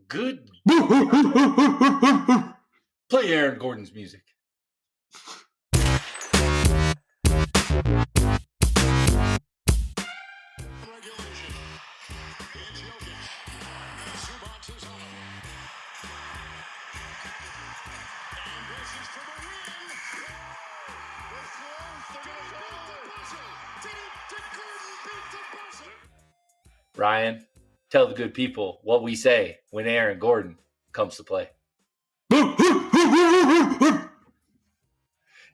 Good. Play Aaron Gordon's music. Ryan, tell the good people what we say when Aaron Gordon comes to play.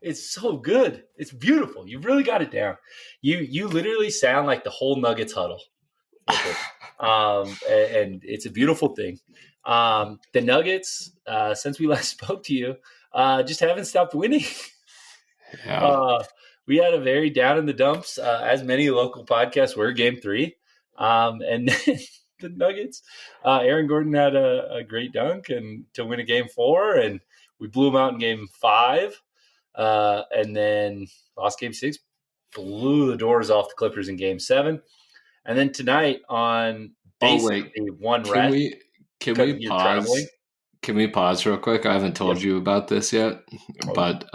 It's so good. It's beautiful. You really got it down. You literally sound like the whole Nuggets huddle. And it's a beautiful thing. The Nuggets, since we last spoke to you, just haven't stopped winning. Yeah. We had a very down in the dumps, as many local podcasts were, Game 3. And then the Nuggets, Aaron Gordon had a great dunk and to win a Game 4, and we blew them out in Game 5. And then lost Game 6, blew the doors off the Clippers in Game 7. And then tonight on basically one rest. Can we pause? Traveling. Can we pause real quick? I haven't told you about this yet, but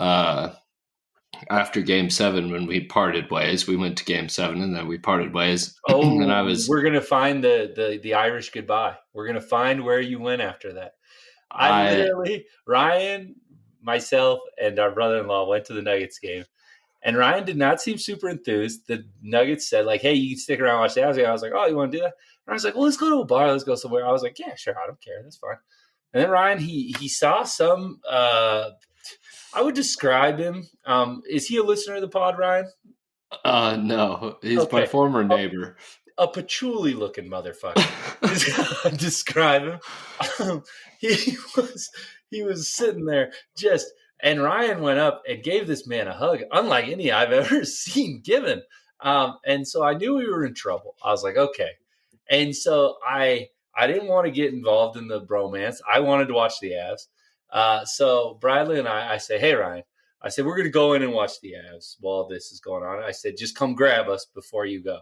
after Game 7, when we parted ways, we went to Game 7 and then we parted ways. Oh, and we're gonna find the Irish goodbye. We're gonna find where you went after that. Ryan, myself, and our brother-in-law went to the Nuggets game. And Ryan did not seem super enthused. The Nuggets said, like, hey, you can stick around and watch the Avs game. I was like, oh, you want to do that? And I was like, well, let's go to a bar. Let's go somewhere. I was like, yeah, sure. I don't care. That's fine. And then Ryan, he saw some I would describe him. Is he a listener of the pod, Ryan? No. He's my former neighbor. A patchouli-looking motherfucker. Describe him. He was sitting there just – and Ryan went up and gave this man a hug, unlike any I've ever seen given. And so I knew we were in trouble. I was like, okay. And so I didn't want to get involved in the bromance. I wanted to watch the Avs. So Bradley and I say, hey, Ryan, I said, we're going to go in and watch the Avs while this is going on. I said, just come grab us before you go.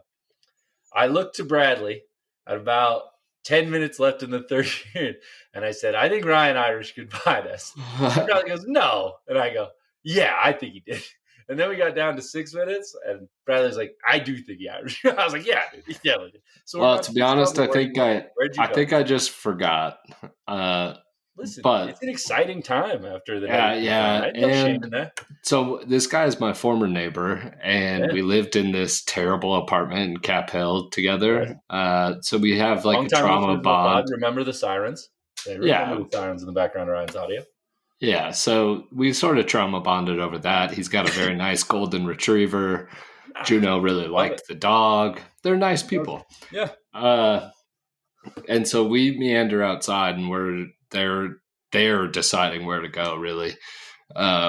I looked to Bradley at about 10 minutes left in the third period, and I said, I think Ryan Irish goodbyed us. And Bradley goes, no. And I go, yeah, I think he did. And then we got down to 6 minutes, and Bradley's like, I do think he Irish. I was like, yeah, dude, he definitely did. So well, to be honest, I think I just forgot. Listen, but it's an exciting time after the yeah. No shame in that. So this guy is my former neighbor, and we lived in this terrible apartment in Cap Hill together. So we have like a trauma bond. Remember the sirens? Remember the sirens in the background of Ryan's audio. Yeah, so we sort of trauma bonded over that. He's got a very nice golden retriever. Juno really liked the dog. They're nice people. Yeah. And so we meander outside, and they're deciding where to go, really,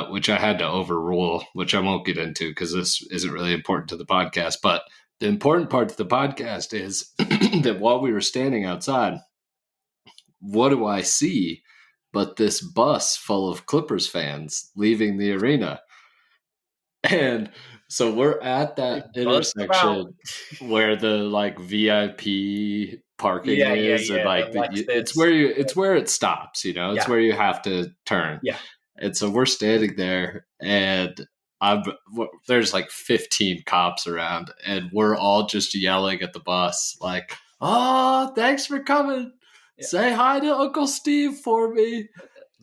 which I had to overrule, which I won't get into because this isn't really important to the podcast. But the important part to the podcast is that while we were standing outside, what do I see but this bus full of Clippers fans leaving the arena? And so we're at that intersection where the like VIP parking is, and like it's where it stops. It's where you have to turn. Yeah. And so we're standing there, and there's like 15 cops around, and we're all just yelling at the bus, like, "Oh, thanks for coming! Yeah. Say hi to Uncle Steve for me."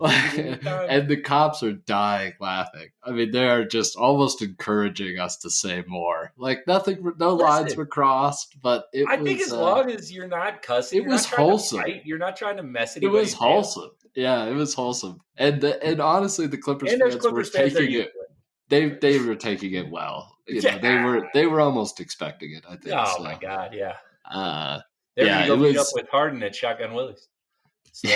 And the cops are dying laughing. I mean, they are just almost encouraging us to say more. Like no lines were crossed, but I think as long as you're not cussing, it was wholesome. You're not trying to mess anybody. It was wholesome. Yeah, it was wholesome. And honestly, the Clippers fans were taking it. They were taking it well. They were almost expecting it, I think. Oh my God, yeah. They're gonna go meet up with Harden at Shotgun Willie's. So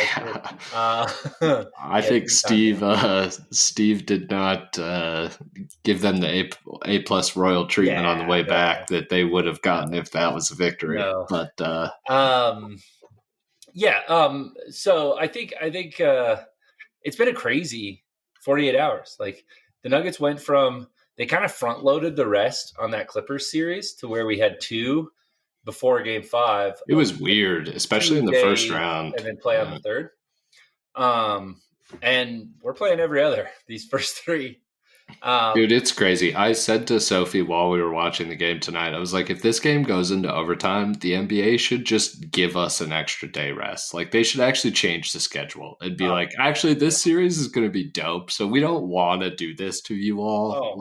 I think Steve did not give them the A+ royal treatment on the way back that they would have gotten if that was a victory. No. But so I think it's been a crazy 48 hours. Like the Nuggets went from they kind of front loaded the rest on that Clippers series to where we had 2 before Game 5. It was weird, especially in the first round. And then play on the third. And we're playing every other, these first 3. Dude, it's crazy. I said to Sophie while we were watching the game tonight, I was like, if this game goes into overtime, the NBA should just give us an extra day rest. Like, they should actually change the schedule and be like, actually, this series is going to be dope, so we don't want to do this to you all.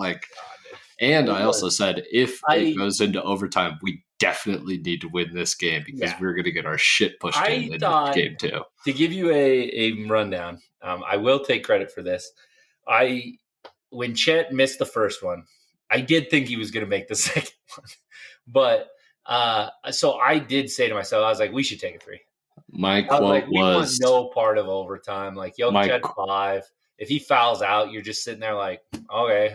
And I also said, if it goes into overtime, we definitely need to win this game because we're going to get our shit pushed in game 2. To give you a rundown, I will take credit for this. When Chet missed the first one, I did think he was going to make the second one. But so I did say to myself, I was like, we should take a 3. My quote we want no part of overtime. Like, Jokic had 5. If he fouls out, you're just sitting there like, okay,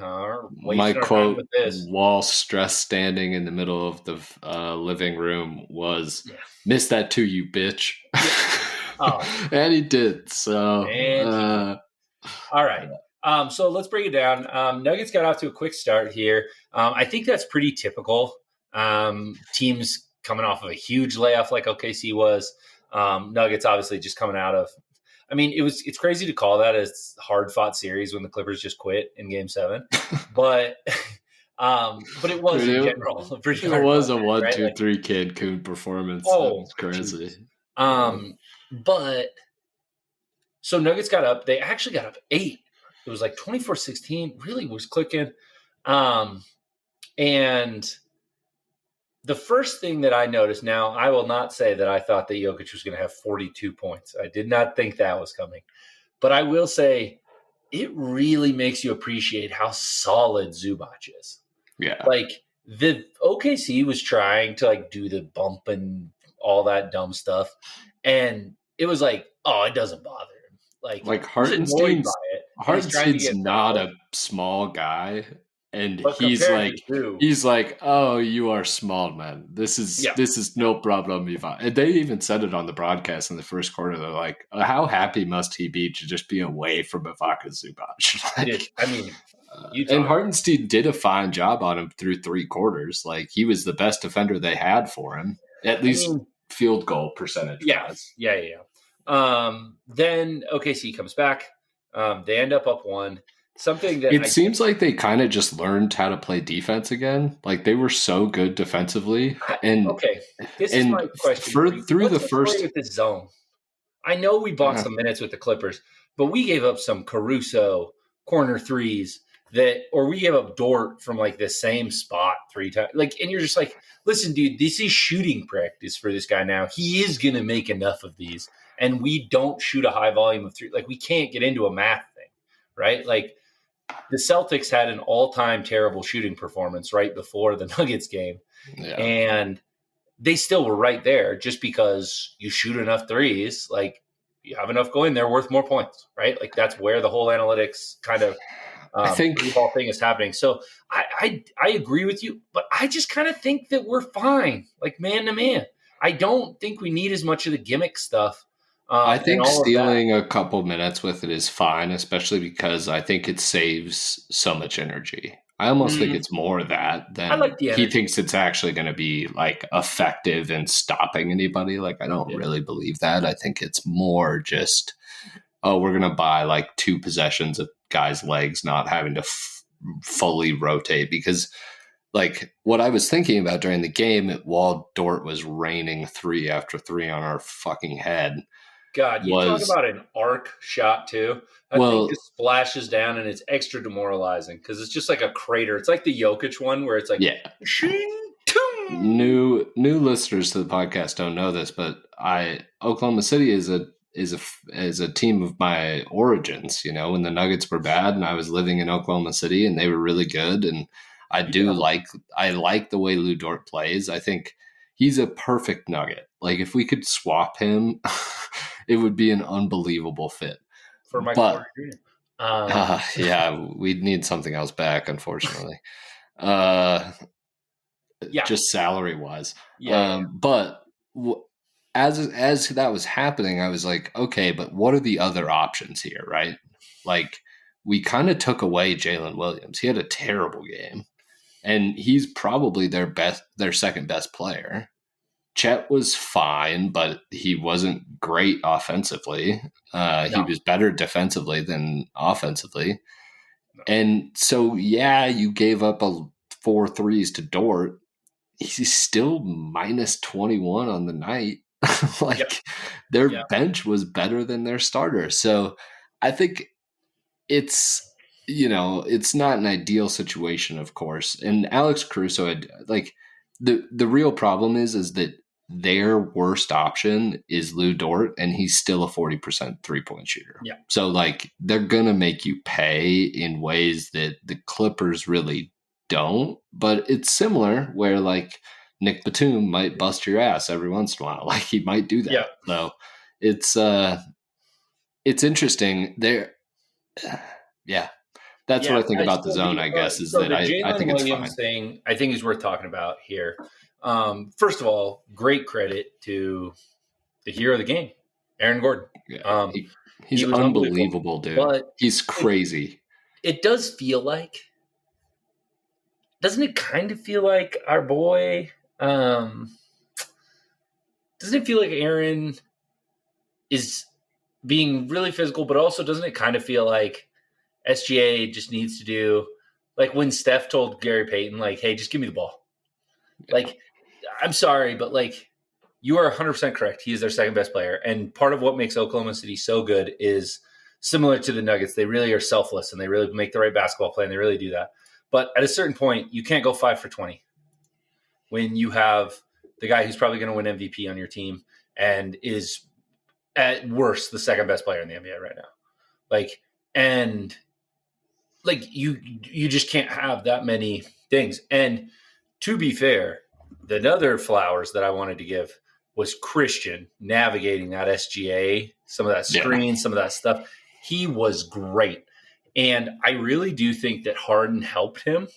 my quote with this. While stress standing in the middle of the living room was, miss that too, you bitch. And he did. So, all right. So let's break it down. Nuggets got off to a quick start here. I think that's pretty typical. Teams coming off of a huge layoff like OKC was. Nuggets obviously just coming out of. I mean, it's crazy to call that a hard-fought series when the Clippers just quit in Game 7, but it was in general a pretty hard. It was a 1, 2, 3 Cancun performance. Oh, it's crazy. But so Nuggets got up. They actually got up 8. It was like 24-16. Really was clicking. And the first thing that I noticed, now I will not say that I thought that Jokic was going to have 42 points. I did not think that was coming. But I will say it really makes you appreciate how solid Zubac is. Yeah. Like, the OKC was trying to like do the bump and all that dumb stuff. And it was like, oh, it doesn't bother him. Like Hartenstein's not a small guy. And he's like, oh, you are small, man. This is no problem. And they even said it on the broadcast in the first quarter. They're like, how happy must he be to just be away from Ivica Zubac? And Hartenstein did a fine job on him through 3 quarters. Like, he was the best defender they had for him, at least field goal percentage. Yeah. Then OKC comes back. They end up 1. Something that seems like they kind of just learned how to play defense again. Like, they were so good defensively. This is my question. Through the first with the zone. I know we bought some minutes with the Clippers, but we gave up some Caruso corner threes or we gave up Dort from like the same spot 3 times. Like, and you're just like, listen, dude, this is shooting practice for this guy now. He is going to make enough of these, and we don't shoot a high volume of 3. Like, we can't get into a math thing, right? Like, the Celtics had an all-time terrible shooting performance right before the Nuggets game. Yeah. And they still were right there just because you shoot enough threes, like, you have enough going, they're worth more points, right? Like, that's where the whole analytics kind of I think whole thing is happening. So I agree with you, but I just kind of think that we're fine, like, man to man. I don't think we need as much of the gimmick stuff. I think stealing a couple minutes with it is fine, especially because I think it saves so much energy. I almost think it's more that than he thinks it's actually going to be like effective in stopping anybody. Like, I don't really believe that. I think it's more just, we're going to buy like 2 possessions of guys' legs not having to fully rotate. Because, like, what I was thinking about during the game, while Dort was raining 3 after 3 on our fucking head, God, you talk about an arc shot too. I think it splashes down and it's extra demoralizing because it's just like a crater. It's like the Jokic one where it's like, shing, new listeners to the podcast don't know this, but Oklahoma City is a team of my origins. You know, when the Nuggets were bad and I was living in Oklahoma City and they were really good, and I like the way Lou Dort plays. I think he's a perfect Nugget. Like, if we could swap him, it would be an unbelievable fit. For Michael Porter Jr. Yeah, we'd need something else back, unfortunately. Just salary wise. But as that was happening, I was like, okay, but what are the other options here, right? Like, we kind of took away Jalen Williams. He had a terrible game, and he's probably their second best player. Chet was fine, but he wasn't great offensively. He No, was better defensively than offensively. no. And so, yeah, you gave up 4 threes to Dort. He's still minus 21 on the night. Yep. Like their Yeah. bench was better than their starter. So I think it's, it's not an ideal situation, of course. And Alex Caruso had like the real problem is that their worst option is Lou Dort, and he's still a 40% 3-point shooter. Yeah. So like they're gonna make you pay in ways that the Clippers really don't. But it's similar where like Nick Batum might bust your ass every once in a while. Like he might do that. Yeah. So it's interesting. There yeah. That's what I think about the zone, I guess, is So that the I Jalen think it's fine. Williams thing, I think, is worth talking about here. First of all, great credit to the hero of the game, Aaron Gordon. Yeah, he's he was unbelievable, dude. But he's crazy. It does feel like, doesn't it kind of feel like our boy, doesn't it feel like Aaron is being really physical, but also doesn't it kind of feel like SGA just needs to do, like when Steph told Gary Payton, like, hey, just give me the ball. Yeah. Like, I'm sorry, but like, you are 100% correct. He is their second best player. And part of what makes Oklahoma City so good is similar to the Nuggets. They really are selfless and they really make the right basketball play and they really do that. But at a certain point, you can't go 5 for 20 when you have the guy who's probably going to win MVP on your team and is at worst the second best player in the NBA right now. Like, and like you just can't have that many things. And to be fair, the other flowers that I wanted to give was Christian navigating that SGA, some of that screen, some of that stuff. He was great. And I really do think that Harden helped him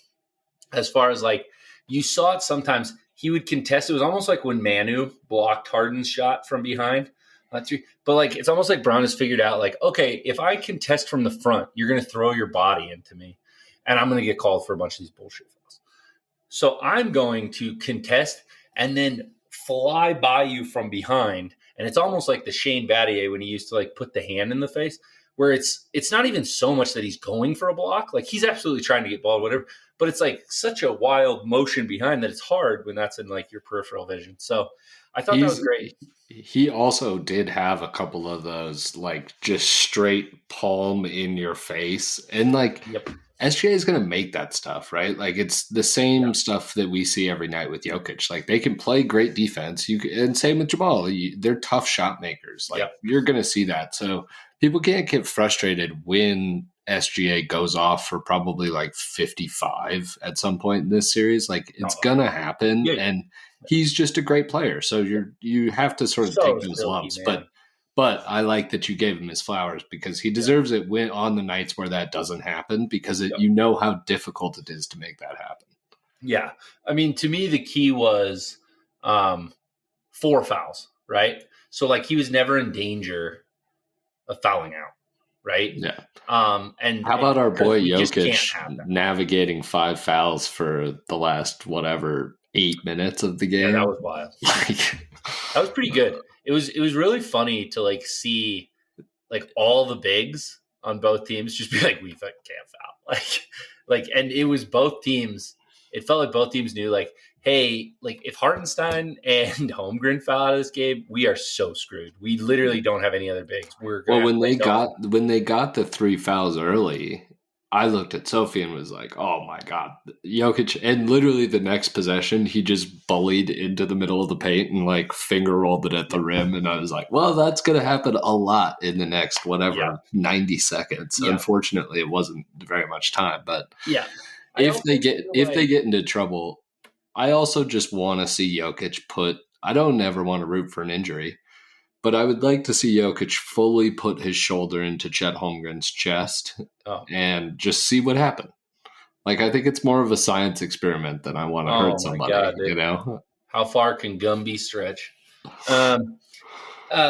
as far as like, you saw it sometimes he would contest. It was almost like when Manu blocked Harden's shot from behind. But like, it's almost like Brown has figured out like, okay, if I contest from the front, you're going to throw your body into me and I'm going to get called for a bunch of these bullshit fouls. So I'm going to contest and then fly by you from behind. And it's almost like the Shane Battier when he used to like put the hand in the face, where it's not even so much that he's going for a block. Like he's absolutely trying to get ball, whatever, but it's like such a wild motion behind that it's hard when that's in like your peripheral vision. So I thought that was great. He also did have a couple of those like just straight palm in your face. And like SGA is going to make that stuff, right? Like it's the same stuff that we see every night with Jokic. Like they can play great defense. And same with Jamal. They're tough shot makers. Like you're going to see that. So people can't get frustrated when SGA goes off for probably like 55 at some point in this series. Like it's going to happen. And he's just a great player. So you have to sort of take those lumps. Man. But I like that you gave him his flowers because he deserves it when on the nights where that doesn't happen because you know how difficult it is to make that happen. Yeah. I mean, to me, the key was 4 fouls, right? So like he was never in danger of fouling out. Right. Yeah. And how about our boy Jokic navigating 5 fouls for the last 8 minutes of the game? Yeah, that was wild. That was pretty good. It was really funny to like see like all the bigs on both teams just be like, we fucking can't foul. Like, and it was both teams. It felt like both teams knew like, hey, like if Hartenstein and Holmgren foul out of this game, we are so screwed. We literally don't have any other bigs. When they got the 3 fouls early, I looked at Sophie and was like, oh my God, Jokic. And literally the next possession, he just bullied into the middle of the paint and like finger rolled it at the rim. And I was like, well, that's going to happen a lot in the next 90 seconds. Yeah. Unfortunately, it wasn't very much time. But if they get into trouble, I also just want to see Jokic I don't ever want to root for an injury. But I would like to see Jokic fully put his shoulder into Chet Holmgren's chest and just see what happened. Like, I think it's more of a science experiment than I want to hurt somebody, God, you know? How far can Gumby stretch?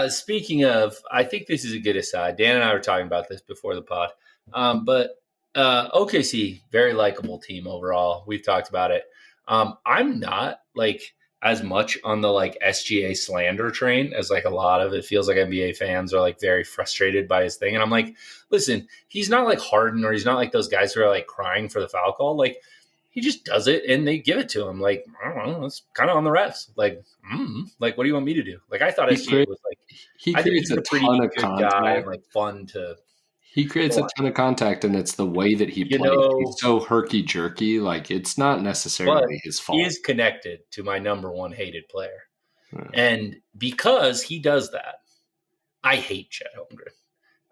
Speaking of, I think this is a good aside. Dan and I were talking about this before the pod. But OKC, very likable team overall. We've talked about it. I'm not, like, as much on the like SGA slander train as like a lot of it feels like NBA fans are like very frustrated by his thing. And I'm like, listen, he's not like Harden or he's not like those guys who are like crying for the foul call. Like he just does it and they give it to him. Like, I don't know, it's kind of on the refs. Like, like what do you want me to do? Like I thought SGA was like, he I think creates he's a a pretty ton of good guy and contact. like fun to He creates a watch. ton of contact, and it's the way that he You plays. He's know, so herky jerky. Like it's not but necessarily his he fault. is connected to my number one hated player. Yeah. And because he does that, I hate Chet Holmgren.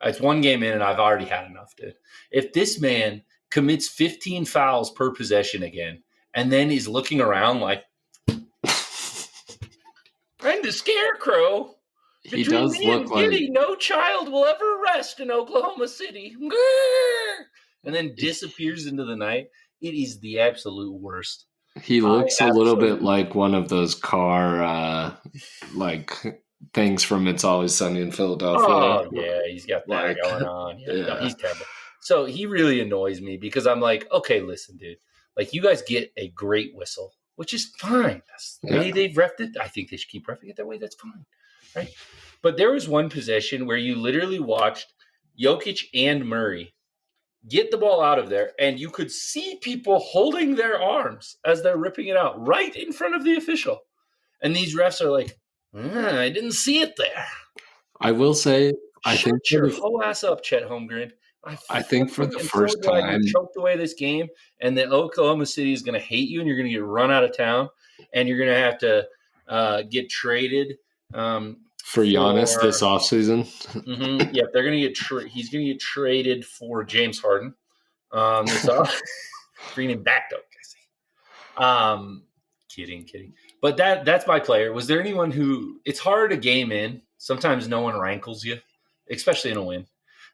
It's one game in and I've already had enough, dude. If this man commits 15 fouls per possession again and then he's looking around like, I'm the scarecrow. He Between does me look and like Giddy, no child will ever rest in Oklahoma City. And then disappears into the night. It is the absolute worst. he I looks a little bit like one of those car like things from It's Always Sunny in Philadelphia. Oh, yeah, he's got that Like, going on. Yeah, yeah. No, he's terrible. So he really annoys me because I'm like, okay, listen, dude. Like, you guys get a great whistle, which is fine. That's the way they've refed it. I think they should keep refing it that way. That's fine, right? But there was one possession where you literally watched Jokic and Murray get the ball out of there, and you could see people holding their arms as they're ripping it out right in front of the official. And these refs are like, I didn't see it there. I will say, I Shut think your whole ass up, Chet Holmgren. I think for the am first so glad time, you choked away this game, and that Oklahoma City is going to hate you, and you're going to get run out of town, and you're going to have to get traded for Giannis this offseason. Yeah, they're going to get he's going to get traded for James Harden this off. Bringing him back though, kidding. But that's my player. Was there anyone who? It's hard a game in. Sometimes no one rankles you, especially in a win.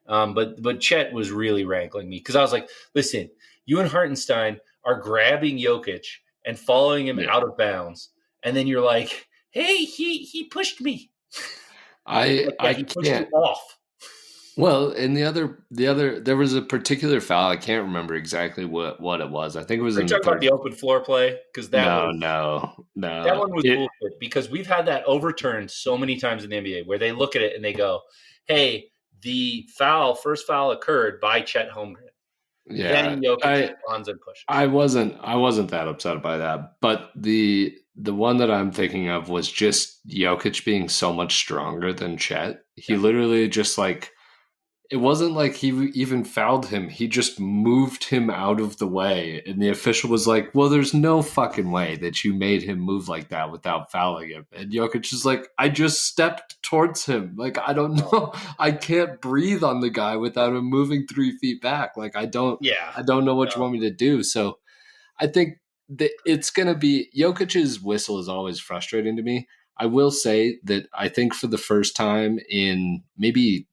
But Chet was really rankling me because I was like, listen, you and Hartenstein are grabbing Jokic and following him out of bounds, and then you're like, hey, he pushed me. I pushed can't. you off. Well, and the other, there was a particular foul. I can't remember exactly what it was. I think it was. Are you talking about the open floor play? Because no. That one was bullshit because we've had that overturned so many times in the NBA where they look at it and they go, "Hey, the first foul occurred by Chet Holmgren." Yeah, then Jokic responds and pushes. I wasn't that upset by that, but the one that I'm thinking of was just Jokic being so much stronger than Chet. He literally just like. It wasn't like he even fouled him. He just moved him out of the way. And the official was like, well, there's no fucking way that you made him move like that without fouling him. And Jokic is like, I just stepped towards him. Like, I don't know. I can't breathe on the guy without him moving 3 feet back. Like, I don't know what you want me to do. So I think that it's going to be Jokic's whistle is always frustrating to me. I will say that I think for the first time in maybe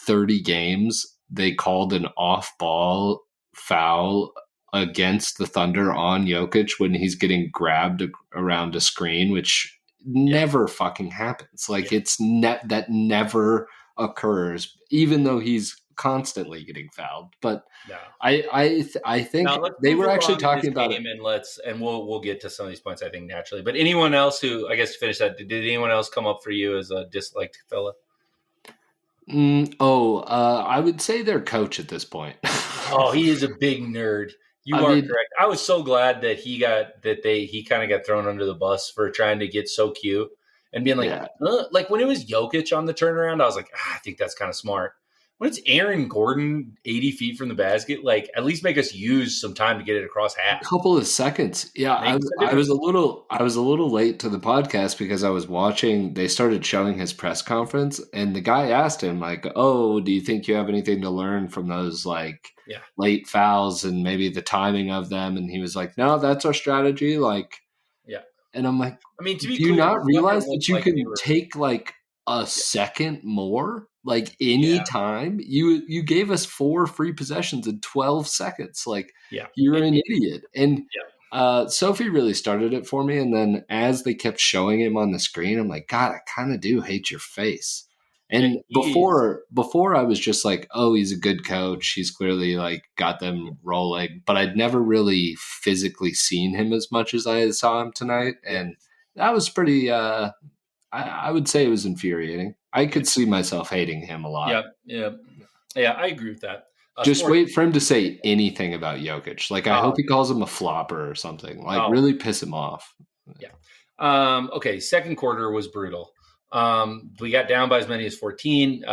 30 games, they called an off-ball foul against the Thunder on Jokic when he's getting grabbed around a screen, which never fucking happens. Like it's that never occurs, even though he's constantly getting fouled. But I think they were actually talking about it. And we'll get to some of these points, I think, naturally. But anyone else who, I guess, to finish that, did anyone else come up for you as a disliked fella? I would say their coach at this point. Oh, he is a big nerd. You are correct. I was so glad that he kind of got thrown under the bus for trying to get so cute and being like, like when it was Jokic on the turnaround, I was like, I think that's kind of smart. When it's Aaron Gordon 80 feet from the basket, like at least make us use some time to get it across half. A couple of seconds. Yeah, I was a little late to the podcast because I was watching. They started showing his press conference, and the guy asked him like, "Oh, do you think you have anything to learn from those late fouls and maybe the timing of them?" And he was like, "No, that's our strategy." And I'm like, I mean, do you not realize that you can take like a second more? Like any time you gave us 4 free possessions in 12 seconds. Like you're an idiot. And Sophie really started it for me. And then as they kept showing him on the screen, I'm like, God, I kind of do hate your face. And before I was just like, oh, he's a good coach. He's clearly like got them rolling. But I'd never really physically seen him as much as I saw him tonight. And that was pretty. I would say it was infuriating. I could see myself hating him a lot. Yeah. I agree with that. Just wait for him to say anything about Jokic. Like, I hope Oh, he calls him a flopper or something. Like, oh, really piss him off. yeah. Okay, second quarter was brutal. We got down by as many as 14.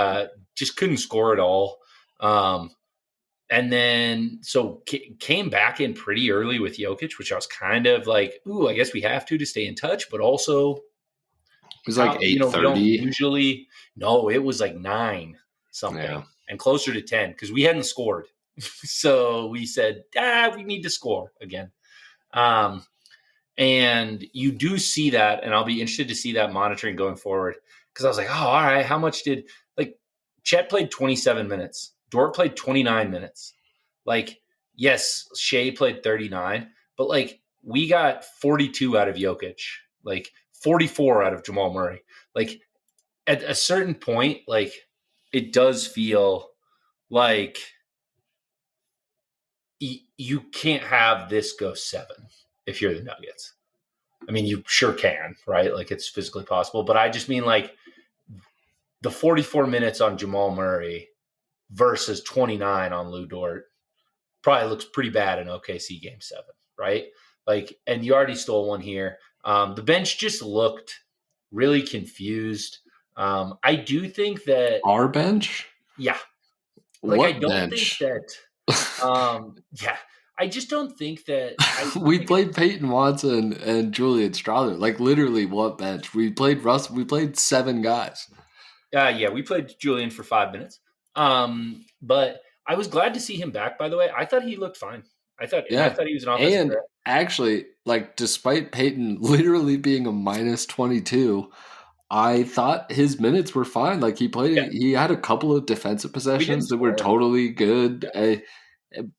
Just couldn't score at all. And then so came back in pretty early with Jokic, which I was kind of like, ooh, I guess we have to stay in touch, but also It was like 8:30. we don't usually. No, it was like 9 something and closer to 10 because we hadn't scored. So we said, we need to score again. And you do see that, and I'll be interested to see that monitoring going forward because I was like, oh, all right, how much did Chet played 27 minutes, Dort played 29 minutes. Like, yes, Shea played 39, but like we got 42 out of Jokic, like 44 out of Jamal Murray. Like at a certain point, like it does feel like you can't have this go 7 if you're the Nuggets. I mean, you sure can, right? Like it's physically possible, but I just mean like the 44 minutes on Jamal Murray versus 29 on Lou Dort probably looks pretty bad in OKC Game 7, right? Like, and you already stole one here. The bench just looked really confused. I do think that our bench, yeah, like what I don't bench? think that, yeah, I just don't think that we played Peyton Watson and Julian Strawther. Like literally, what bench? We played Russ. We played 7 guys. Yeah, we played Julian for 5 minutes. But I was glad to see him back. By the way, I thought he looked fine. I thought he was an offensive and threat. Actually, like despite Peyton literally being a minus 22, I thought his minutes were fine. Like he played, he had a couple of defensive possessions that were totally good.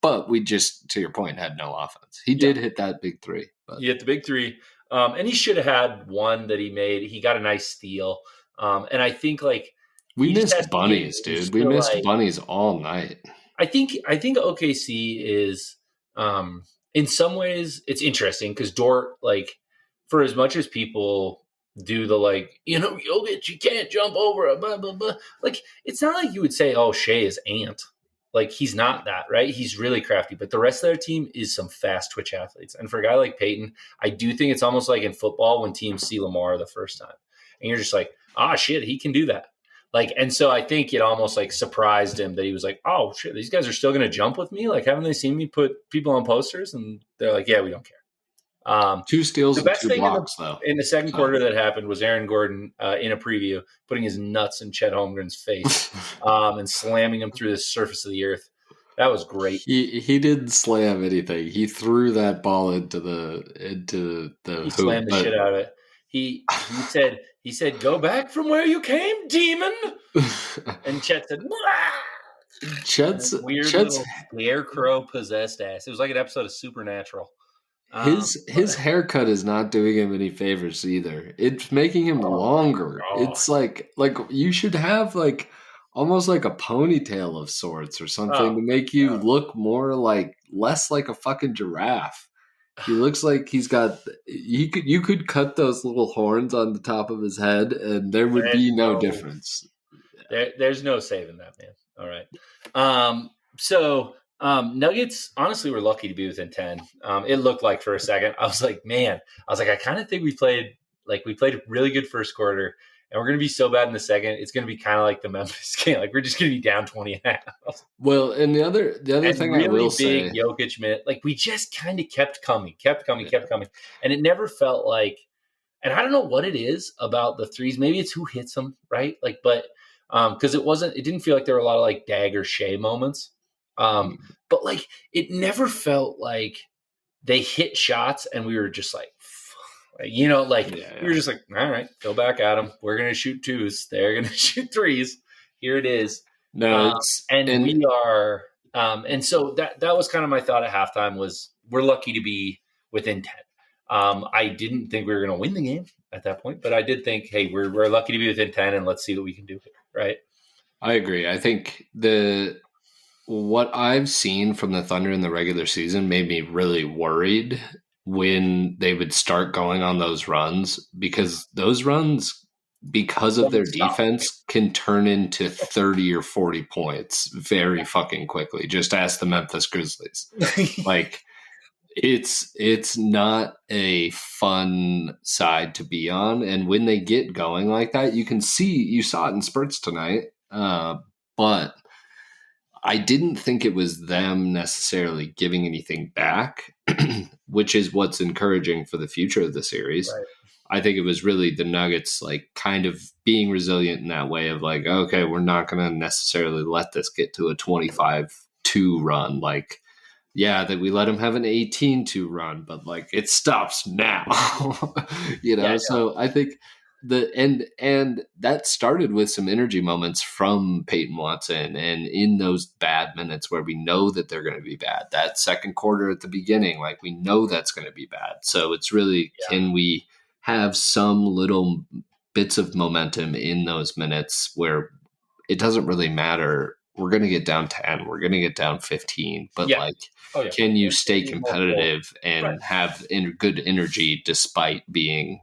But we just, to your point, had no offense. He did hit that big 3. But. He hit the big 3. And he should have had one that he made. He got a nice steal. And I think like we missed bunnies, dude. We missed bunnies all night. I think OKC is in some ways it's interesting because Dort, like, for as much as people do the Jokic, you can't jump over a blah blah blah. Like, it's not like you would say, oh, Shea is Ant. Like, he's not that, right? He's really crafty, but the rest of their team is some fast twitch athletes. And for a guy like Peyton, I do think it's almost like in football when teams see Lamar the first time, and you're just like, shit, he can do that. Like, and so I think it almost like surprised him that he was like, oh shit, these guys are still going to jump with me. Like, haven't they seen me put people on posters? And they're like, yeah, we don't care. 2 steals and 2 blocks, in the second quarter that happened was Aaron Gordon in a preview putting his nuts in Chet Holmgren's face and slamming him through the surface of the earth. That was great. He didn't slam anything. He threw that ball into the He hoop, slammed the shit out of it. He said, go back from where you came, demon. And Chet said, Wah! Chet's little scarecrow possessed ass. It was like an episode of Supernatural. His haircut is not doing him any favors either. It's making him longer. It's like you should have like almost like a ponytail of sorts or something to make you look more like less like a fucking giraffe. He looks like he's got. You could cut those little horns on the top of his head, and there would be no difference. There's no saving that, man. All right. So Nuggets honestly were lucky to be within 10. It looked like for a second. I was like, I kind of think we played a really good first quarter, and we're going to be so bad in the second. It's going to be kind of like the Memphis game. Like, we're just going to be down 20.5. Well, and the other thing really I will big say, Jokic minute, like we just kind of kept coming, and it never felt like. And I don't know what it is about the threes. Maybe it's who hits them, right? Like, but because it didn't feel like there were a lot of like dagger Shea moments. But like it never felt like they hit shots and we were just like, we were just like, all right, go back at them. We're gonna shoot 2s. They're gonna shoot 3s. Here it is. No, we are. And so that was kind of my thought at halftime was we're lucky to be within 10. I didn't think we were going to win the game at that point, but I did think, hey, we're lucky to be within 10 and let's see what we can do here. Right. I agree. I think what I've seen from the Thunder in the regular season made me really worried when they would start going on those runs, because those runs, because of their Don't stop. defense, can turn into 30 or 40 points very fucking quickly. Just ask the Memphis Grizzlies. Like, it's not a fun side to be on, and when they get going like that, you saw it in spurts tonight, but I didn't think it was them necessarily giving anything back, which is what's encouraging for the future of the series. Right. I think it was really the Nuggets, like, kind of being resilient in that way of like, okay, we're not going to necessarily let this get to a 25-2 run. Like, yeah, that we let them have an 18-2 run, but like it stops now, Yeah, So I think and that started with some energy moments from Peyton Watson, and in those bad minutes where we know that they're going to be bad, that second quarter at the beginning, like, we know that's going to be bad. So it's really, yeah. can we have some little bits of momentum in those minutes where it doesn't really matter. We're going to get down 10. We're going to get down 15. But, Yeah. like, Oh, yeah. can you There's stay gonna be multiple. competitive and Right. have good energy despite getting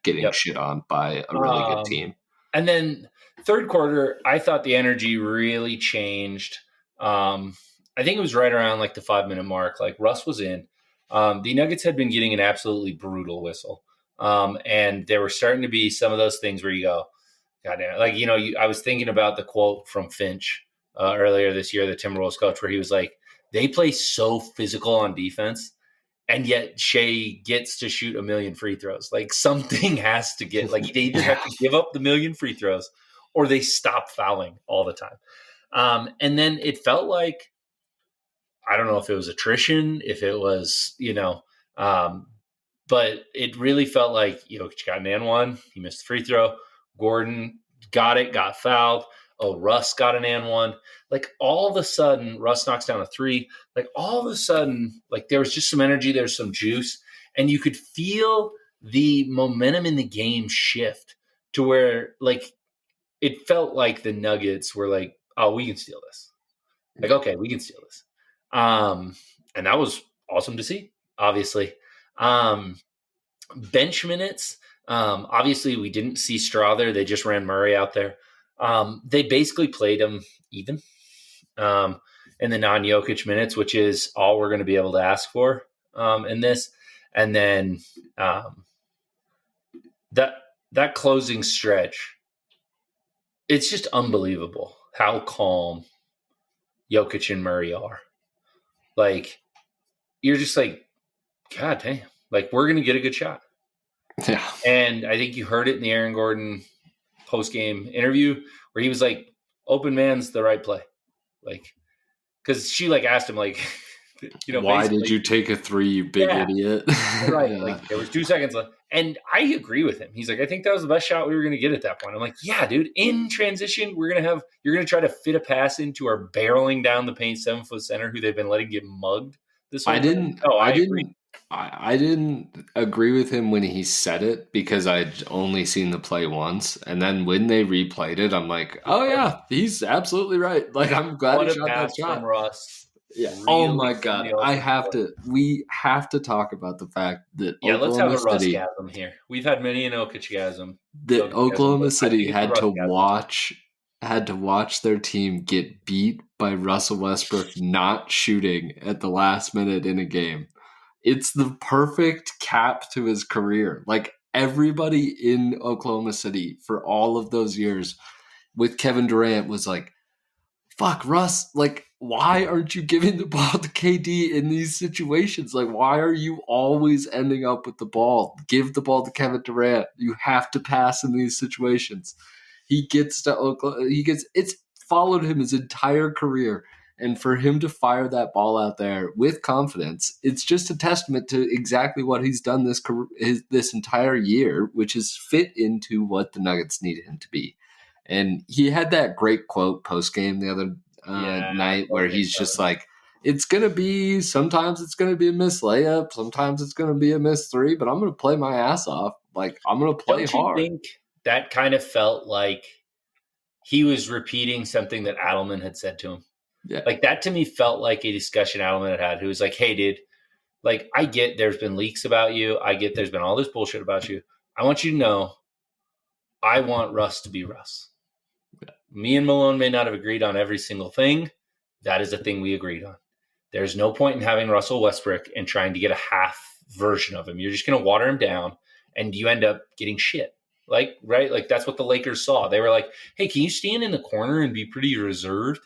Yep. shit on by a really good team? And then third quarter, I thought the energy really changed. I think it was right around like the 5-minute mark. Like, Russ was in. The Nuggets had been getting an absolutely brutal whistle. And there were starting to be some of those things where you go, God damn it. Like, I was thinking about the quote from Finch earlier this year, the Timberwolves coach, where he was like, they play so physical on defense, and yet Shea gets to shoot 1,000,000 free throws. Like, something has to get, like, they either have to give up the 1,000,000 free throws or they stop fouling all the time. And then it felt like, I don't know if it was attrition, if it was, but it really felt like, got an and one. He missed the free throw. Gordon got it, got fouled. Oh, Russ got an and one. Like, all of a sudden, Russ knocks down a three. Like, all of a sudden, like, there was just some energy, there's some juice, and you could feel the momentum in the game shift to where, like, it felt like the Nuggets were like, oh, we can steal this. Like, okay, we can steal this. And that was awesome to see, obviously. Bench minutes. Obviously, we didn't see Straw there. They just ran Murray out there. They basically played him even in the non-Jokic minutes, which is all we're going to be able to ask for in this. And then that closing stretch, it's just unbelievable how calm Jokic and Murray are. Like, you're just like, God damn, like, we're going to get a good shot. Yeah. And I think you heard it in the Aaron Gordon post-game interview where he was like, open man's the right play. Like, because she, like, asked him, like, why did you take a three, you big idiot? Right. Yeah. Like, there was 2 seconds left. And I agree with him. He's like, I think that was the best shot we were going to get at that point. I'm like, yeah, dude, in transition, you're going to try to fit a pass into our barreling down the paint 7-foot center who they've been letting get mugged this whole time. I agree. I didn't agree with him when he said it because I'd only seen the play once, and then when they replayed it, I'm like, oh yeah, he's absolutely right. Like, I'm glad he shot that shot. From Russ. Yeah. Really, oh my god, we have to talk about the fact that let's have a Russgasm here. We've had many an Okachgasm. That Oklahoma City had to watch their team get beat by Russell Westbrook not shooting at the last minute in a game. It's the perfect cap to his career. Like, everybody in Oklahoma City for all of those years with Kevin Durant was like, fuck, Russ, like, why aren't you giving the ball to KD in these situations? Like, why are you always ending up with the ball? Give the ball to Kevin Durant. You have to pass in these situations. He gets to Oklahoma. It's followed him his entire career. And for him to fire that ball out there with confidence, it's just a testament to exactly what he's done this entire year, which is fit into what the Nuggets needed him to be. And he had that great quote post-game the other night where he's just like, sometimes it's going to be a missed layup, sometimes it's going to be a missed three, but I'm going to play my ass off. Like, I'm going to play hard. Don't you think that kind of felt like he was repeating something that Adelman had said to him? Yeah. Like, that to me felt like a discussion Adelman had. Who was like, hey, dude, Like, I get there's been leaks about you. I get there's been all this bullshit about you. I want you to know I want Russ to be Russ. Me and Malone may not have agreed on every single thing. That is a thing we agreed on. There's no point in having Russell Westbrook and trying to get a half version of him. You're just going to water him down and you end up getting shit. Like, right? Like, that's what the Lakers saw. They were like, hey, can you stand in the corner and be pretty reserved?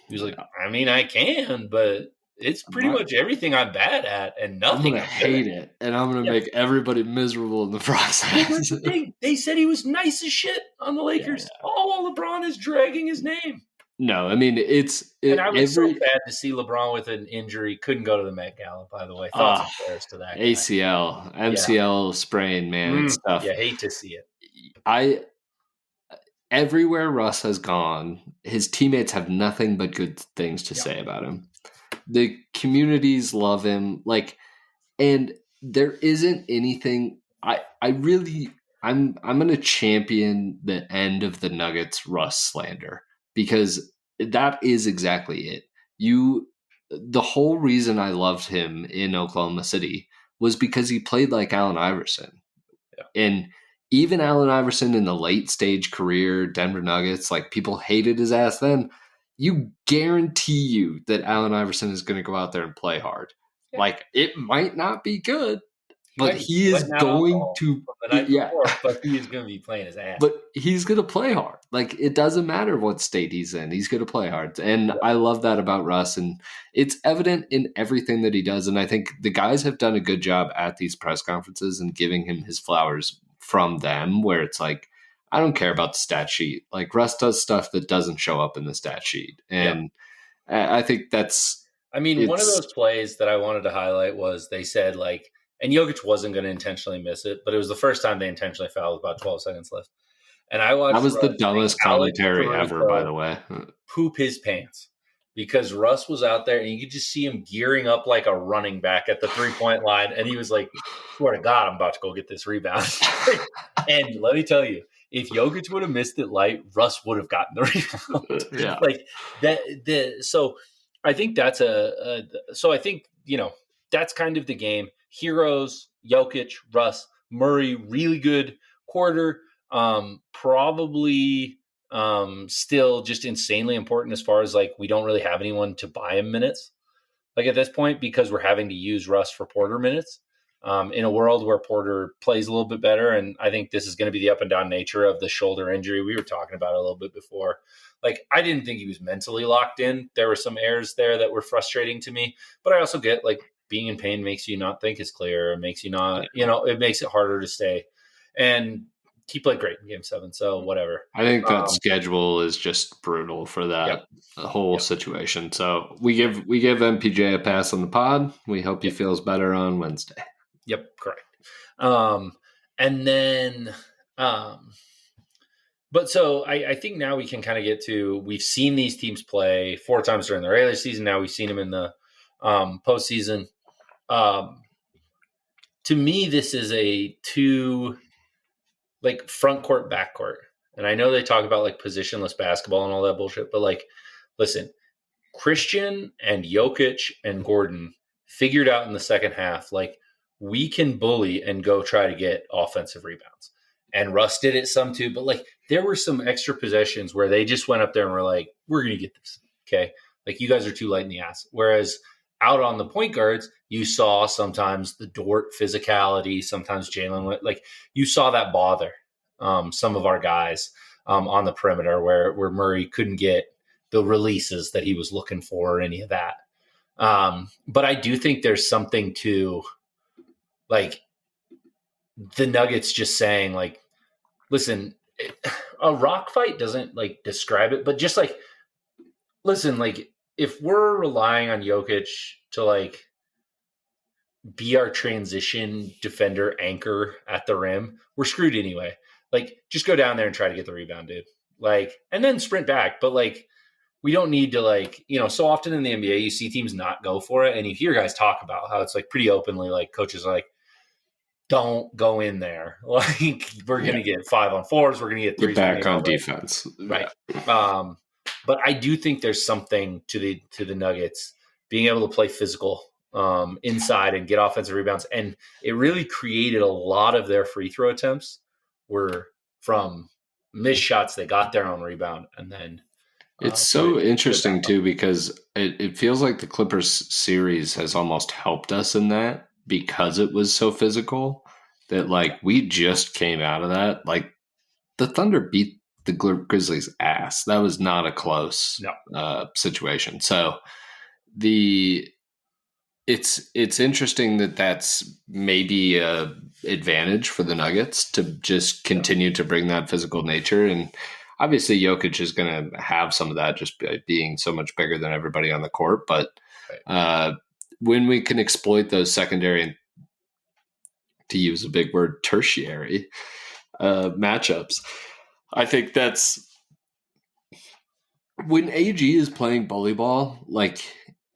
He was like, I mean, I can, but it's pretty much everything I'm bad at and nothing. I'm going to hate it, and I'm going to make everybody miserable in the process. They said he was nice as shit on the Lakers. Yeah. Oh, LeBron is dragging his name. No, I mean, and I was so bad to see LeBron with an injury. Couldn't go to the Met Gala, by the way. Thoughts and prayers to that guy. ACL, MCL sprain, man. It's tough. Yeah, hate to see it. Everywhere Russ has gone, his teammates have nothing but good things to say about him. The communities love him. Like, and there isn't anything I'm going to champion the end of the Nuggets Russ slander, because that is exactly it. The whole reason I loved him in Oklahoma City was because he played like Allen Iverson. Yeah. And even Allen Iverson in the late stage career, Denver Nuggets, like, people hated his ass then. You guarantee you that Allen Iverson is going to go out there and play hard. Yeah. Like, it might not be good, but he is going to. But he is going to be playing his ass. But he's going to play hard. Like, it doesn't matter what state he's in. He's going to play hard. And I love that about Russ. And it's evident in everything that he does. And I think the guys have done a good job at these press conferences and giving him his flowers from them, where it's like, I don't care about the stat sheet. Like, Russ does stuff that doesn't show up in the stat sheet. And I think that's... I mean, one of those plays that I wanted to highlight was they said, like, and Jokic wasn't going to intentionally miss it, but it was the first time they intentionally fouled with about 12 seconds left. And I watched... That was the dumbest commentary ever, by the way. Poop his pants. Because Russ was out there and you could just see him gearing up like a running back at the 3-point line. And he was like, swear to God, I'm about to go get this rebound. And let me tell you, if Jokic would have missed it light, Russ would have gotten the rebound. Yeah. Like that. So I think that's so I think, that's kind of the game. Heroes, Jokic, Russ, Murray, really good quarter. Probably still just insanely important as far as, like, we don't really have anyone to buy him minutes, like, at this point, because we're having to use Russ for Porter minutes in a world where Porter plays a little bit better. And I think this is going to be the up and down nature of the shoulder injury. We were talking about it a little bit before. Like, I didn't think he was mentally locked in. There were some errors there that were frustrating to me, but I also get, like, being in pain makes you not think as clear. It makes you not, it makes it harder to stay. And he played great in Game 7, so whatever. I think that schedule is just brutal for that whole situation. So we give MPJ a pass on the pod. We hope he feels better on Wednesday. Yep, correct. And then, but so I think now we can kind of get to, we've seen these teams play 4 times during the regular season. Now we've seen them in the postseason. To me, this is a 2, like, front court, back court. And I know they talk about, like, positionless basketball and all that bullshit, but, like, listen, Christian and Jokic and Gordon figured out in the second half, like, we can bully and go try to get offensive rebounds. And Russ did it some too, but, like, there were some extra possessions where they just went up there and were like, we're going to get this. Okay. Like, you guys are too light in the ass. Whereas out on the point guards, you saw sometimes the Dort physicality, sometimes Jalen, like, you saw that bother some of our guys on the perimeter where Murray couldn't get the releases that he was looking for or any of that. But I do think there's something to, like, the Nuggets just saying, like, listen, a rock fight doesn't, like, describe it, but just, like, listen, like, if we're relying on Jokic to, like, be our transition defender anchor at the rim, we're screwed anyway. Like, just go down there and try to get the rebound, dude. Like, and then sprint back. But, like, we don't need to, like, so often in the NBA, you see teams not go for it. And you hear guys talk about how it's, like, pretty openly, like, coaches are like, don't go in there. Like, we're going to get 5-on-4s. We're going to get 3s. Get back on defense. Right. But I do think there's something to the Nuggets being able to play physical inside and get offensive rebounds. And it really created a lot of their free throw attempts were from missed shots they got their own rebound and then It's put so it back interesting up. too because it feels like the Clippers series has almost helped us in that because it was so physical that like we just came out of that. Like the Thunder beat the Grizzlies' ass. That was not a close No. situation. So the it's interesting that that's maybe a advantage for the Nuggets to just continue to bring that physical nature. And obviously Jokic is going to have some of that just by being so much bigger than everybody on the court. But when we can exploit those secondary and, to use a big word, tertiary matchups, I think that's when AG is playing bully ball, like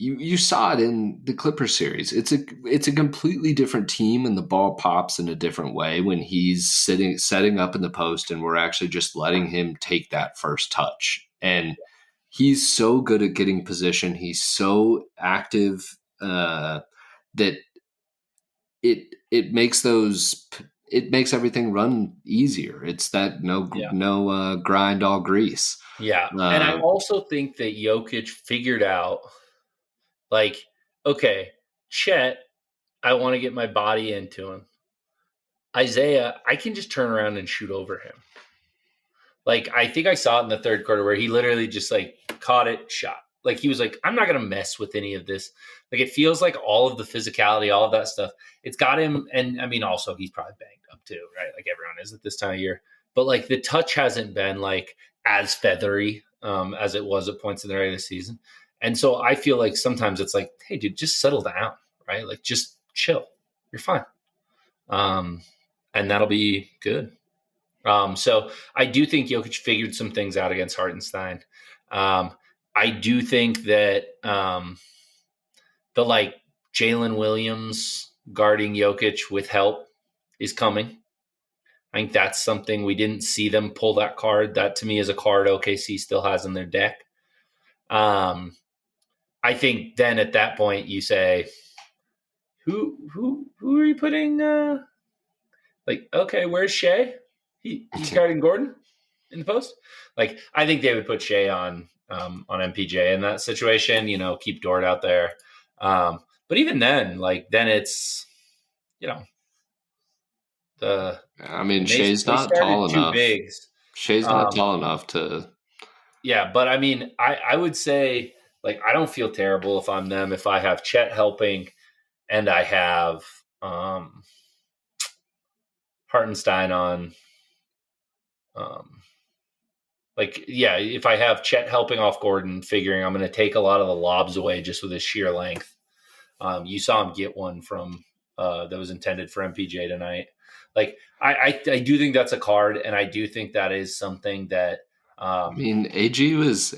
you saw it in the Clippers series. It's a completely different team, and the ball pops in a different way when he's setting up in the post, and we're actually just letting him take that first touch. And he's so good at getting position. He's so active that it makes everything run easier. It's that no grind all grease. Yeah. And I also think that Jokic figured out, like, okay, Chet, I want to get my body into him. Isaiah, I can just turn around and shoot over him. Like, I think I saw it in the third quarter where he literally just, like, caught it, shot. Like, he was like, I'm not going to mess with any of this. Like, it feels like all of the physicality, all of that stuff, it's got him. And, I mean, also, he's probably banged up too, right? Like, everyone is at this time of year. But, like, the touch hasn't been, like, as feathery as it was at points in the regular season. And so I feel like sometimes it's like, hey, dude, just settle down, right? Like, just chill. You're fine. And that'll be good. So I do think Jokic figured some things out against Hartenstein. I do think that the like Jalen Williams guarding Jokic with help is coming. I think that's something we didn't see them pull that card. That to me is a card OKC still has in their deck. I think then at that point you say, who are you putting? Like, okay, where's Shea? He's guarding Gordon in the post. Like, I think they would put Shea on MPJ in that situation. You know, keep Dort out there. But even then, like, then it's, you know, Shea's not tall enough. Bigs. Shea's not tall enough to. Yeah, but I mean, I would say, like, I don't feel terrible if I'm them. If I have Chet helping, and I have Hartenstein on. If I have Chet helping off Gordon, figuring I'm going to take a lot of the lobs away just with his sheer length. You saw him get one from that was intended for MPJ tonight. Like, I do think that's a card, and I do think that is something that. AG was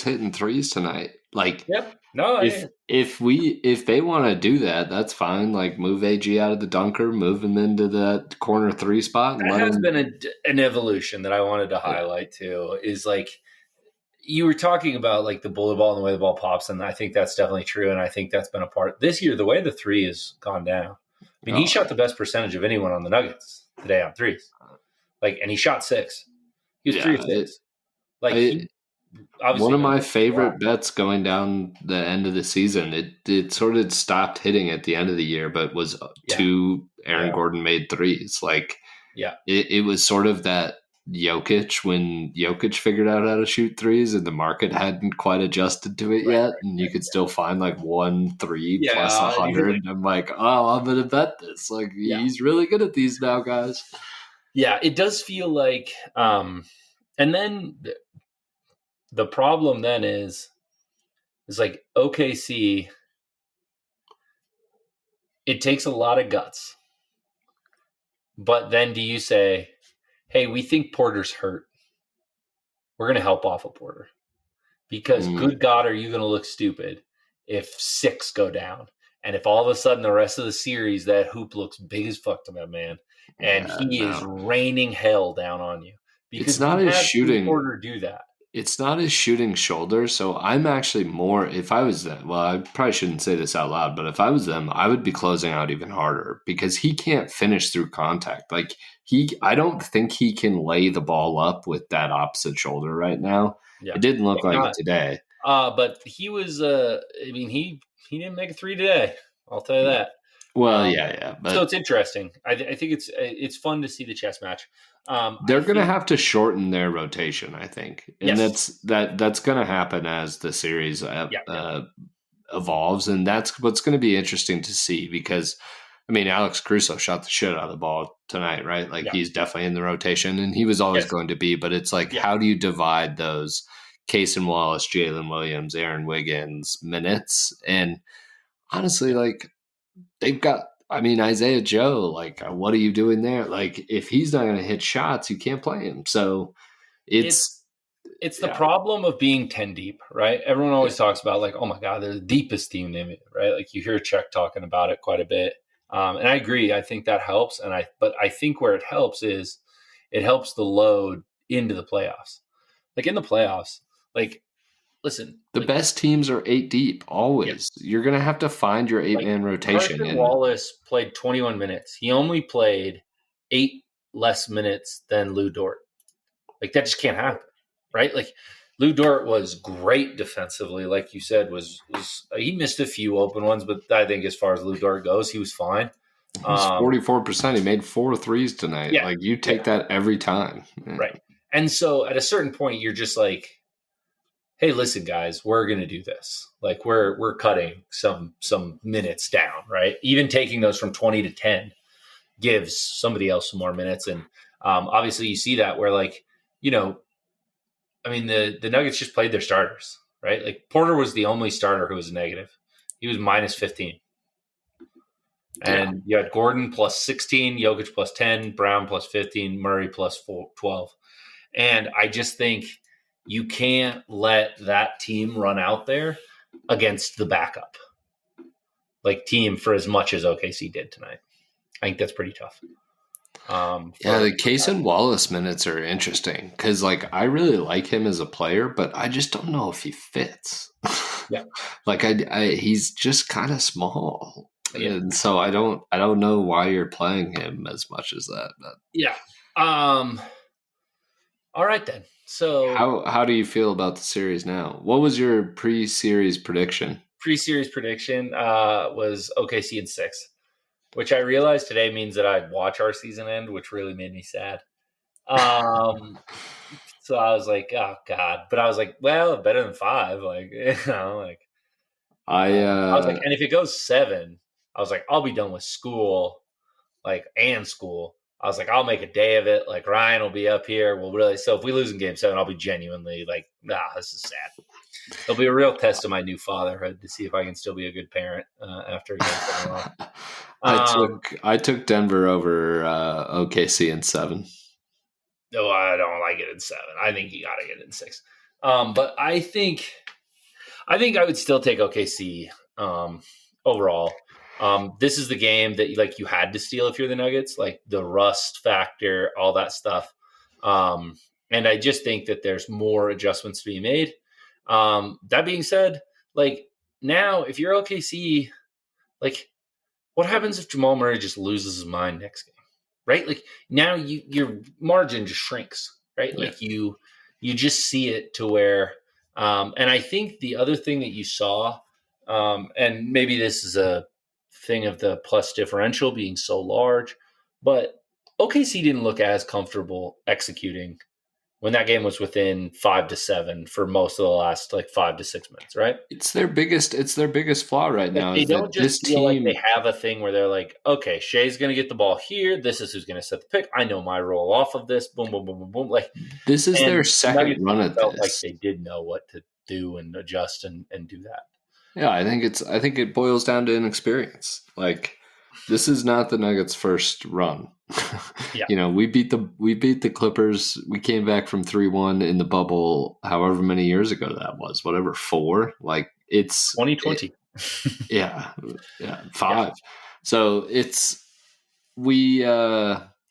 hitting threes tonight. Like, yep. No, if they want to do that, that's fine. Like, move AG out of the dunker, move him into the corner three spot. And that has been an evolution that I wanted to highlight too. Is like you were talking about, like, the bullet ball and the way the ball pops, and I think that's definitely true. And I think that's been a part this year. The way the three has gone down. I mean, he shot the best percentage of anyone on the Nuggets today on threes. Like, and he shot 6. He was 3 of 6. One of my favorite bets going down the end of the season. It sort of stopped hitting at the end of the year, but was 2 Aaron Gordon made threes. Like, it was sort of that Jokic when Jokic figured out how to shoot threes and the market hadn't quite adjusted to it yet, and you could still find like 1 3 plus 100. I'm like, oh, I'm gonna bet this. Like, he's really good at these now, guys. Yeah, it does feel like, and then. The problem then is like OKC, it takes a lot of guts. But then do you say, hey, we think Porter's hurt. We're going to help off of Porter. Because good God, are you going to look stupid if 6 go down? And if all of a sudden the rest of the series, that hoop looks big as fuck to that man. And he is raining hell down on you. Because it's not his shooting. Porter do that. it's not his shooting shoulder. So I'm actually more, if I was them, well, I probably shouldn't say this out loud, but if I was them, I would be closing out even harder because he can't finish through contact. Like I don't think he can lay the ball up with that opposite shoulder right now. Yeah, It didn't look maybe like it not. today. But he was. I mean, he didn't make a three today. I'll tell you that. Well, Um, yeah, so but it's interesting. I think it's fun to see the chess match. I they're going to think have to shorten their rotation, I think, and yes, that's going to happen as the series yeah, evolves, and that's what's going to be interesting to see because, I mean, Alex Caruso shot the shit out of the ball tonight, right? Like yeah, he's definitely in the rotation, and he was always yes, going to be. But it's like, yeah, how do you divide those Cason Wallace, Jalen Williams, Aaron Wiggins minutes? And honestly, yeah. like they've got. I mean, Isaiah Joe, like, what are you doing there? Like, if he's not going to hit shots, you can't play him. So It's it's, it's the yeah, problem of being 10 deep, right? Everyone always talks about like, oh my God, they're the deepest team in it, right? Like you hear Czech talking about it quite a bit. And I agree. I think that helps. But I think where it helps is it helps the load into the playoffs. Like in the playoffs, like, listen, the like, best teams are 8 deep always. yes, You're going to have to find your like 8-man rotation. Carson And Wallace played 21 minutes. He only played 8 less minutes than Lou Dort. Like that just can't happen, right? Like Lou Dort was great defensively, like you said. Was he missed a few open ones, but I think as far as Lou Dort goes, he was fine. he's Um, 44%. He made 4 threes tonight. yeah, Like, you yeah, take that every time. Yeah. right. And so at a certain point, you're just like, hey, listen, guys, we're gonna do this. Like we're cutting some minutes down, right? Even taking those from 20 to 10 gives somebody else some more minutes, and obviously you see that where like you know I mean, the Nuggets just played their starters, right? Like Porter was the only starter who was negative. He was minus 15. Yeah. And you had Gordon plus 16, Jokic plus 10, Brown plus 15, Murray plus 12. And I just think you can't let that team run out there against the backup, like team, for as much as OKC did tonight. I think that's pretty tough. Yeah, For the Case and Wallace minutes are interesting because, like, I really like him as a player, but I just don't know if he fits. yeah, Like, he's just kind of small, yeah, and so I don't know why you're playing him as much as that. But yeah. Um, all right then. So how do you feel about the series now? What was your pre-series prediction? pre-series prediction was OKC in 6, which I realized today means that I'd watch our season end, which really made me sad. So I was like, oh God. But I was like, well, better than 5. Like, like I I was like, and if it goes 7, I was like, I'll be done with school, like, and school. I was like, I'll make a day of it. Like Ryan will be up here. We'll really. So if we lose in Game 7, I'll be genuinely like, this is sad. It'll be a real test of my new fatherhood to see if I can still be a good parent after a Game 7 loss. I took Denver over OKC in 7. No, I don't like it in 7. I think you got to get it in 6. But I think I would still take OKC overall. This is the game that like you had to steal if you're the Nuggets, like the rust factor, all that stuff. And I just think that there's more adjustments to be made. That being said, like now, if you're OKC, like what happens if Jamal Murray just loses his mind next game? Right? Like now your margin just shrinks, right? Yeah. Like you just see it to where and I think the other thing that you saw, and maybe this is a thing of the plus differential being so large, but OKC didn't look as comfortable executing when that game was within 5 to 7 for most of the last like 5 to 6 minutes, right? It's their biggest flaw right Like now they is don't that this just feel like team they have a thing where they're like, okay, Shea's going to get the ball here. This is who's going to set the pick. I know my role off of this. Boom, boom, boom, boom, boom. Like, this is their and second Nuggets run at felt like this. they did know what to do and adjust and do that. Yeah, I think it boils down to inexperience. Like, this is not the Nuggets' first run. Yeah. We beat the Clippers. We came back from 3-1 in the bubble, however many years ago that was, whatever, 4. Like, it's 2020. yeah, 5. Yeah. So it's we our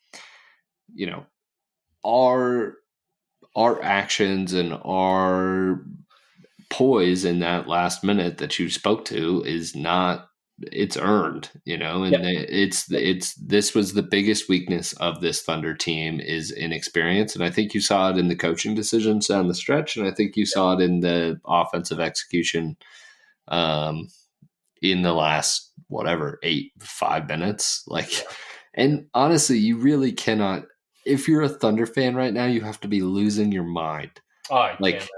our actions and our poise in that last minute that you spoke to is not, it's earned, and Yeah. this was the biggest weakness of this Thunder team is inexperience. And I think you saw it in the coaching decisions down the stretch. And I think you saw it in the offensive execution in the last, 5 minutes. And honestly, you really cannot, if you're a Thunder fan right now, you have to be losing your mind. Oh, I can't.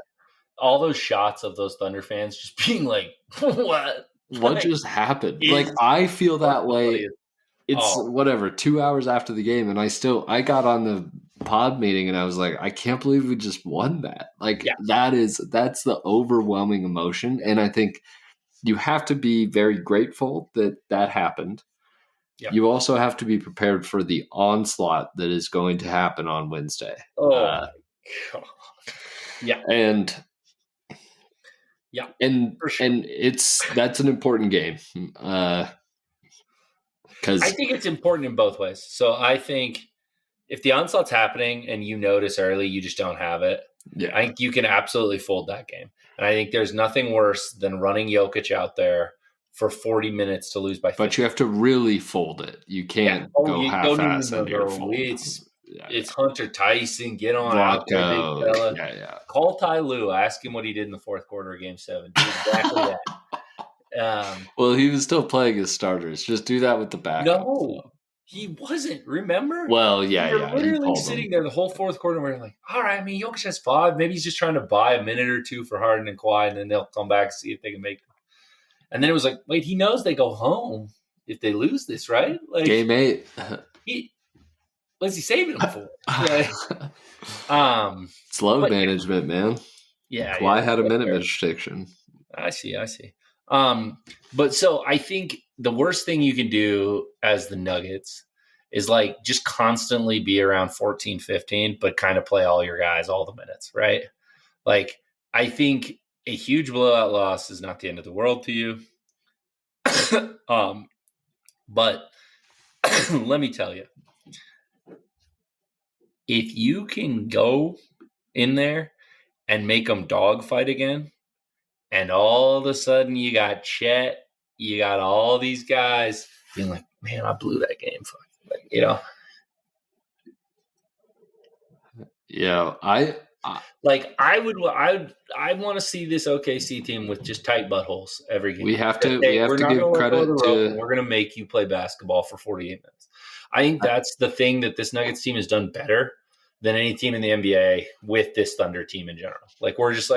All those shots of those Thunder fans just being like, what just happened? I feel that way. It's 2 hours after the game, and I got on the pod meeting and I was like, I can't believe we just won that. That's the overwhelming emotion. And I think you have to be very grateful that happened. Yep. You also have to be prepared for the onslaught that is going to happen on Wednesday. My God. Yeah. And yeah. And that's an important game. Because I think it's important in both ways. So I think if the onslaught's happening and you notice early, you just don't have it. Yeah. I think you can absolutely fold that game. And I think there's nothing worse than running Jokic out there for 40 minutes to lose by 50. But you have to really fold it. You can't go half-ass into your fold. It's Hunter Tyson. Get on out there, big fella. Yeah. Call Ty Lue. Ask him what he did in the fourth quarter of Game 7. Do exactly that. Well, he was still playing his starters. Just do that with the backup. No, he wasn't. Remember? Well, yeah. We were literally sitting there the whole fourth quarter. And we were like, all right. I mean, Jokic has 5. Maybe he's just trying to buy a minute or two for Harden and Kawhi, and then they'll come back and see if they can make. And then it was like, wait, he knows they go home if they lose this, right? Game 8. What's he saving them for? It's load management, man. Yeah. Kawhi had a minute restriction. I see. But so I think the worst thing you can do as the Nuggets is just constantly be around 14, 15, but kind of play all your guys all the minutes, right? I think a huge blowout loss is not the end of the world to you. But let me tell you, if you can go in there and make them dogfight again, and all of a sudden you got Chet, you got all these guys being like, man, I blew that game. Yeah, I want to see this OKC team with just tight buttholes every game. We have to give credit to. We're going to make you play basketball for 48 minutes. I think that's the thing that this Nuggets team has done better than any team in the NBA with this Thunder team in general. We're just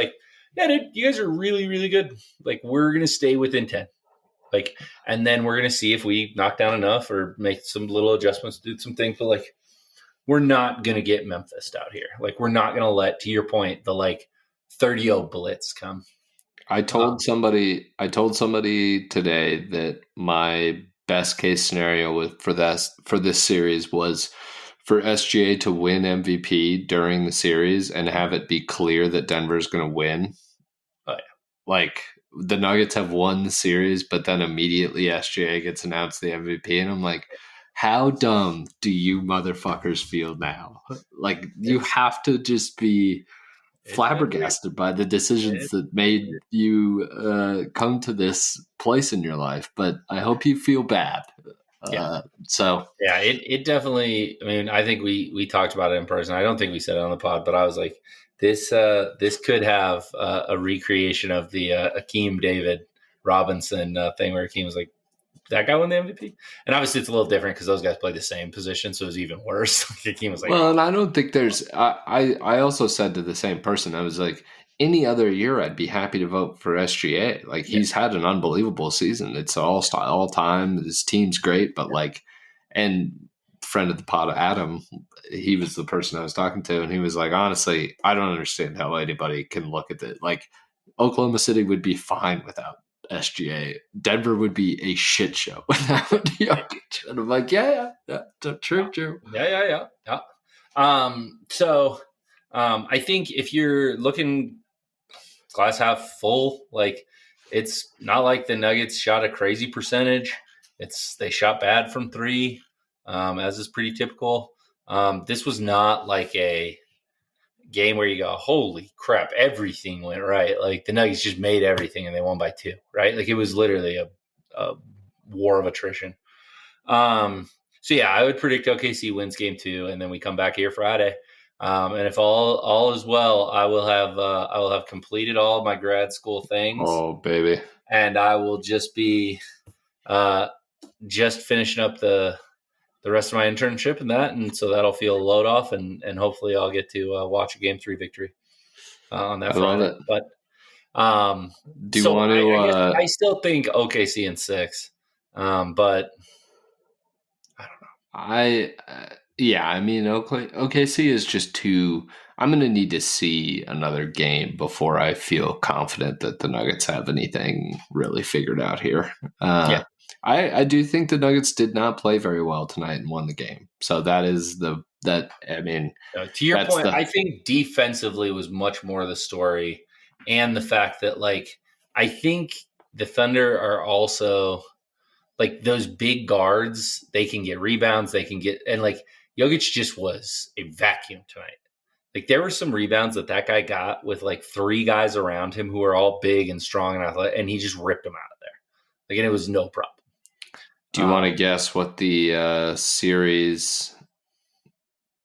yeah, dude, you guys are really, really good. We're going to stay within 10. And then we're going to see if we knock down enough or make some little adjustments, do some things. But we're not going to get Memphis out here. We're not going to let, to your point, the 30-0 blitz come. I told somebody today that my best case scenario for this series was for SGA to win MVP during the series and have it be clear that Denver's going to win. Oh yeah. The Nuggets have won the series, but then immediately SGA gets announced the MVP, and I'm like, how dumb do you motherfuckers feel now? You have to just be flabbergasted by the decisions that made you come to this place in your life. But I hope you feel bad. It definitely. I mean, I think we talked about it in person. I don't think we said it on the pod, but I was like, this could have a recreation of the Akeem David Robinson thing where Akeem was like, that guy won the MVP, and obviously it's a little different because those guys play the same position, so it was even worse. Akeem was like, well, and I don't think there's. I also said to the same person, I was like, any other year, I'd be happy to vote for SGA. He's had an unbelievable season. It's all time. His team's great, but and friend of the pod, Adam, he was the person I was talking to, and he was like, honestly, I don't understand how anybody can look at it. Oklahoma City would be fine without SGA. Denver would be a shit show without Jokic. And I'm like, yeah, true. Yeah. So I think if you're looking glass half full, it's not like the Nuggets shot a crazy percentage. They shot bad from 3, as is pretty typical. This was not a game where you go, holy crap, everything went right. Like the Nuggets just made everything and they won by 2, right? Like it was literally a war of attrition. So yeah, I would predict OKC wins game 2, and then we come back here Friday. And if all is well, I will have completed all of my grad school things. Oh baby! And I will just be just finishing up the rest of my internship and so that'll feel a load off, and hopefully I'll get to watch a game 3 victory on that Friday. Love it. But do you want to? I still think OKC in 6, but I don't know. I mean, OKC is just too. I'm going to need to see another game before I feel confident that the Nuggets have anything really figured out here. Yeah. I do think the Nuggets did not play very well tonight and won the game. So that is to your point, I think defensively was much more the story, and the fact that I think the Thunder are also those big guards. They can get rebounds. They can get, and Jokic just was a vacuum tonight. There were some rebounds that guy got with 3 guys around him who were all big and strong and athletic, and he just ripped them out of there. And it was no problem. Do you want to guess what the series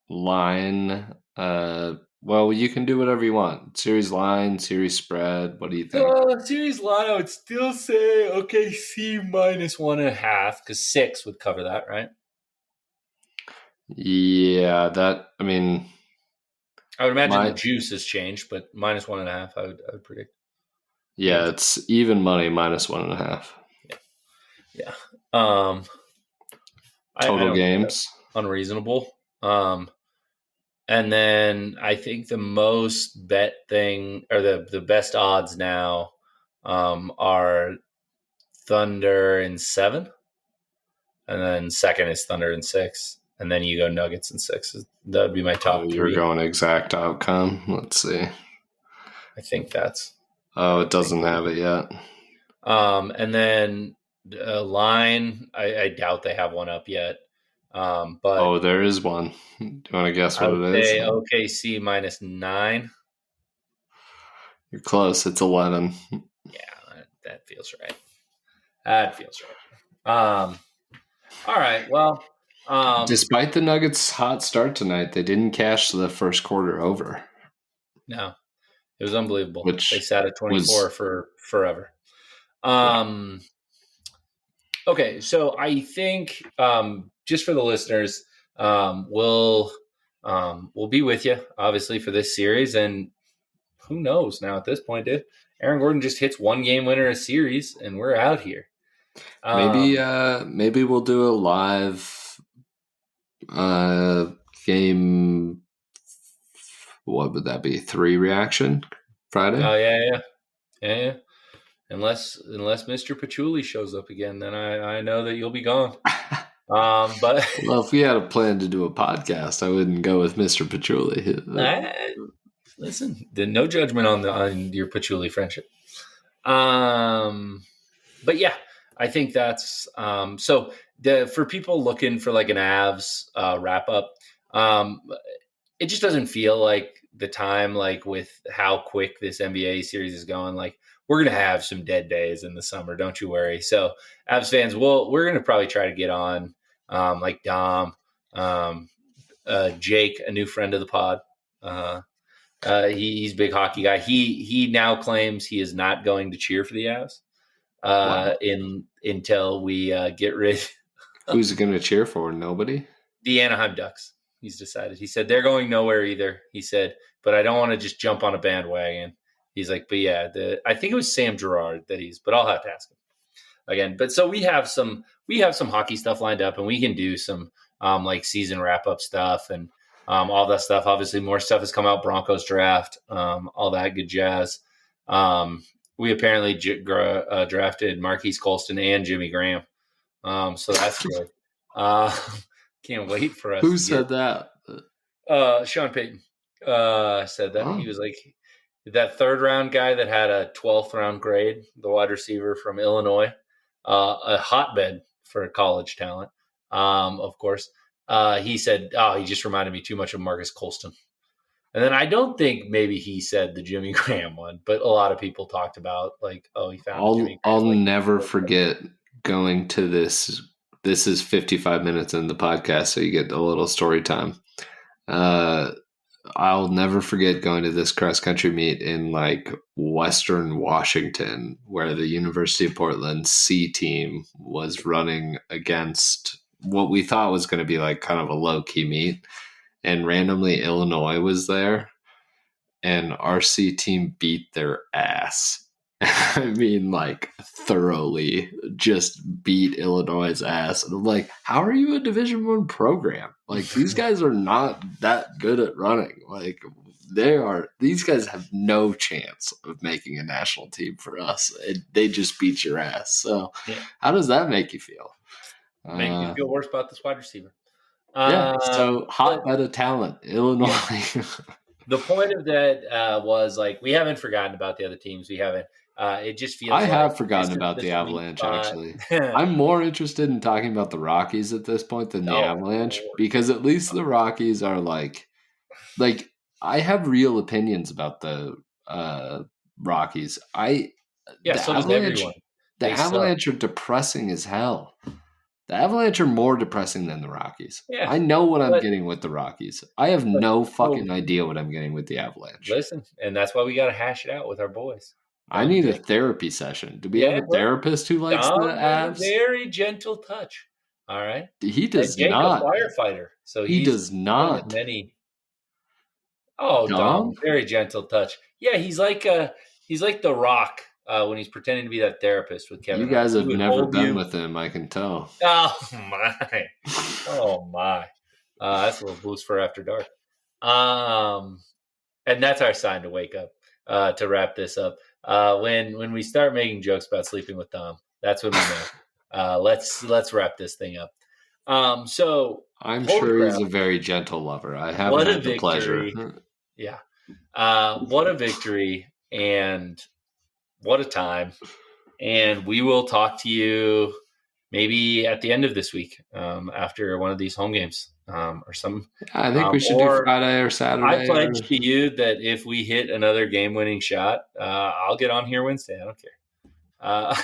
line? Well, you can do whatever you want. Series line, series spread. What do you think? Series line, I would still say OKC -1.5 because 6 would cover that, right? Yeah, I would imagine the juice has changed, but -1.5, I would predict. Yeah, it's even money -1.5. Yeah. Total games unreasonable. And then I think the most bet thing, or the best odds now, are Thunder in 7, and then second is Thunder in 6, and then you go Nuggets in 6. That would be my top 3. You're going exact outcome. Let's see. I think that's. Oh, it doesn't have it yet. And then line, I doubt they have one up yet. But there is one. Do you want to guess what it is? OKC -9. You're close. It's 11. Yeah, that feels right. All right. Well, despite the Nuggets' hot start tonight, they didn't cash the first quarter over. No, it was unbelievable. They sat at 24 for forever. Okay, so I think just for the listeners, we'll be with you obviously for this series, and who knows now at this point, dude? Aaron Gordon just hits 1 game winner a series, and we're out here. Maybe we'll do a live game. What would that be? 3 reaction Friday? Oh yeah. Unless Mr. Patchouli shows up again, then I know that you'll be gone. But well, if we had a plan to do a podcast, I wouldn't go with Mr. Patchouli. Listen, no judgment on your Patchouli friendship. But yeah, I think that's so. For people looking for an Avs wrap up, it just doesn't feel like the time, with how quick this NBA series is going. We're going to have some dead days in the summer. Don't you worry. So Avs fans, we're going to probably try to get on Dom, Jake, a new friend of the pod. He's a big hockey guy. He now claims he is not going to cheer for the Avs until we get rid. Who's it going to cheer for? Nobody? The Anaheim Ducks. He's decided. He said they're going nowhere either. He said, but I don't want to just jump on a bandwagon. He's like, but yeah, I think it was Sam Girard but I'll have to ask him again. But so we have some hockey stuff lined up, and we can do some season wrap up stuff and all that stuff. Obviously, more stuff has come out. Broncos draft, all that good jazz. We apparently drafted Marquise Colston and Jimmy Graham, so that's good. Can't wait for us. Who said that? Sean Payton said that. He was like. That 3rd round guy that had a 12th round grade, the wide receiver from Illinois, a hotbed for college talent, of course. He said, he just reminded me too much of Marcus Colston. And then I don't think maybe he said the Jimmy Graham one, but a lot of people talked about like, oh, he found the Jimmy Graham. I'll never forget going to this. This is 55 minutes in the podcast, so you get a little story time. I'll never forget going to this cross country meet in like Western Washington, where the University of Portland C team was running against what we thought was going to be like kind of a low key meet. And randomly Illinois was there, and our C team beat their ass. I mean, like thoroughly just beat Illinois' ass. And I'm like, how are you a Division I program? Like these guys are not that good at running. Like these guys have no chance of making a national team for us. They just beat your ass. So how does that make you feel? Make me feel worse about this wide receiver. So hotbed of talent, Illinois. Yeah. The point of that was like we haven't forgotten about the other teams. We haven't. It just feels. I have forgotten about the Avalanche. Actually, I'm more interested in talking about the Rockies at this point than the Avalanche because at least the Rockies are like I have real opinions about the Rockies. So does everyone. The Avalanche are depressing as hell. The Avalanche are more depressing than the Rockies. Yeah, I know what I'm getting with the Rockies. I have no fucking idea what I'm getting with the Avalanche. Listen, and that's why we got to hash it out with our boys. I need a therapy session. Do we have a therapist who likes the Avs? Very gentle touch. All right. He does not. Firefighter. So he does not. Dom, very gentle touch. Yeah, he's like The Rock. When he's pretending to be that therapist with Kevin. You guys have never been with him, I can tell. Oh, my. That's a little boost for After Dark. And that's our sign to wake up, to wrap this up. When we start making jokes about sleeping with Dom, that's when we know. Let's wrap this thing up. So I'm sure he's a very gentle lover. I haven't had the pleasure. Yeah. What a victory, and what a time. And we will talk to you maybe at the end of this week, after one of these home games, or some. I think we should do Friday or Saturday. I pledge to you that if we hit another game-winning shot, I'll get on here Wednesday. I don't care.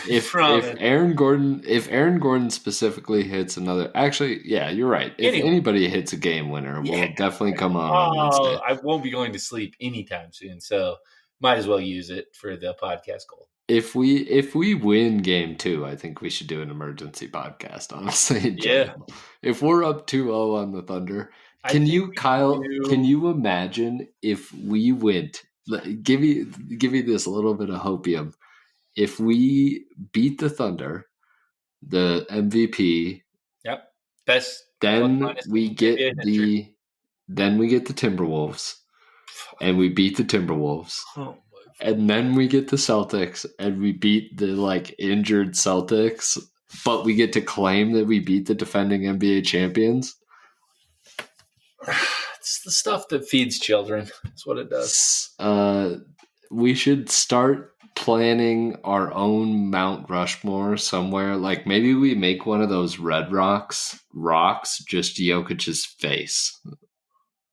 If Aaron Gordon specifically hits another, actually, yeah, you're right. If anybody hits a game winner, we'll definitely come on Wednesday. I won't be going to sleep anytime soon, so might as well use it for the podcast goal. If we win game 2, I think we should do an emergency podcast, honestly. Yeah. If we're up 2-0 on the Thunder, can you imagine if we went, give me this little bit of hopium. If we beat the Thunder, the MVP, yep, best, then we get the Timberwolves, and we beat the Timberwolves. And then we get the Celtics, and we beat the injured Celtics, but we get to claim that we beat the defending NBA champions. It's the stuff that feeds children. That's what it does. We should start planning our own Mount Rushmore somewhere. Like maybe we make one of those red rocks just Jokic's face.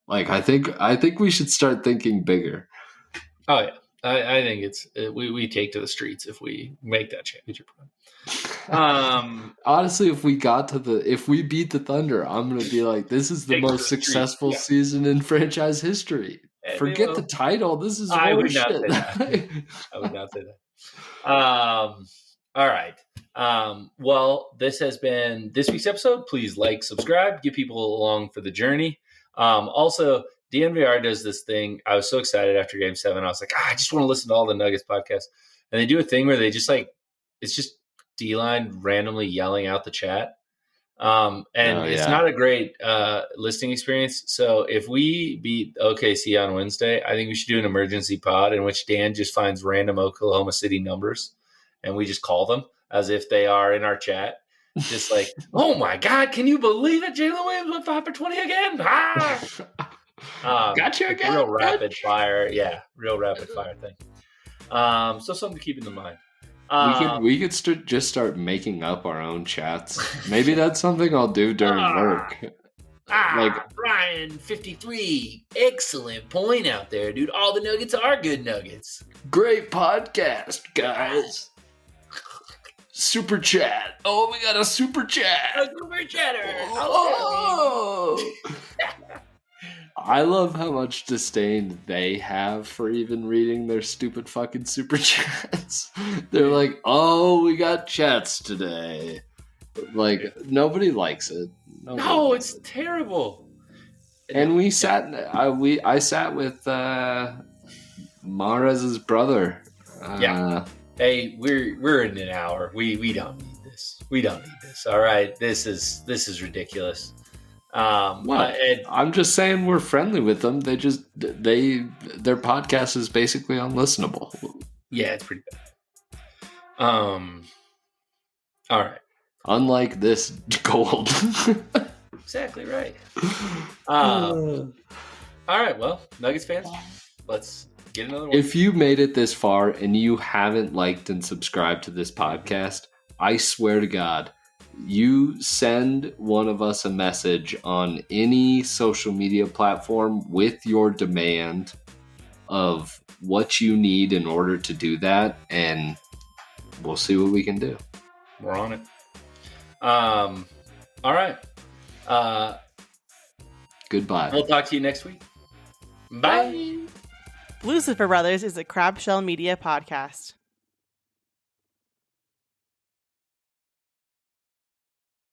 Like I think we should start thinking bigger. Oh yeah. I think we take to the streets if we make that championship run. Honestly, if we beat the Thunder, I'm gonna be like, this is the most successful season in franchise history. Forget the title. This is horseshit. I would not say that. All right. Well, this has been this week's episode. Please like, subscribe, get people along for the journey. Also, DNVR does this thing. I was so excited after Game 7. I was like, I just want to listen to all the Nuggets podcasts. And they do a thing where they just it's just D-line randomly yelling out the chat. It's not a great listening experience. So if we beat OKC on Wednesday, I think we should do an emergency pod in which Dan just finds random Oklahoma City numbers and we just call them as if they are in our chat. Just like, oh my God, can you believe it? Jalen Williams went 5 for 20 again. Gotcha again. Real rapid fire. Yeah, real rapid fire thing. So something to keep in mind. We could just start making up our own chats. Maybe that's something I'll do during work. Brian 53. Excellent point out there, dude. All the nuggets are good nuggets. Great podcast, guys. Super chat. Oh, we got a super chat. A super chatter. Oh. I love how much disdain they have for even reading their stupid fucking super chats. They're like, oh, we got chats today. Like, nobody likes it. No, it's terrible. And we sat. I sat with Mahrez's brother. Hey, we're in an hour. We don't need this. We don't need this. All right, this is ridiculous. I'm just saying we're friendly with them. Their podcast is basically unlistenable. Yeah, it's pretty bad. All right. Unlike this gold. Exactly right. All right. Well, Nuggets fans, let's get another one. If you made it this far and you haven't liked and subscribed to this podcast, I swear to God, you send one of us a message on any social media platform with your demand of what you need in order to do that, and we'll see what we can do. We're on it. All right. Goodbye. We'll talk to you next week. Bye. Lucifer Brothers is a Crab Shell Media podcast.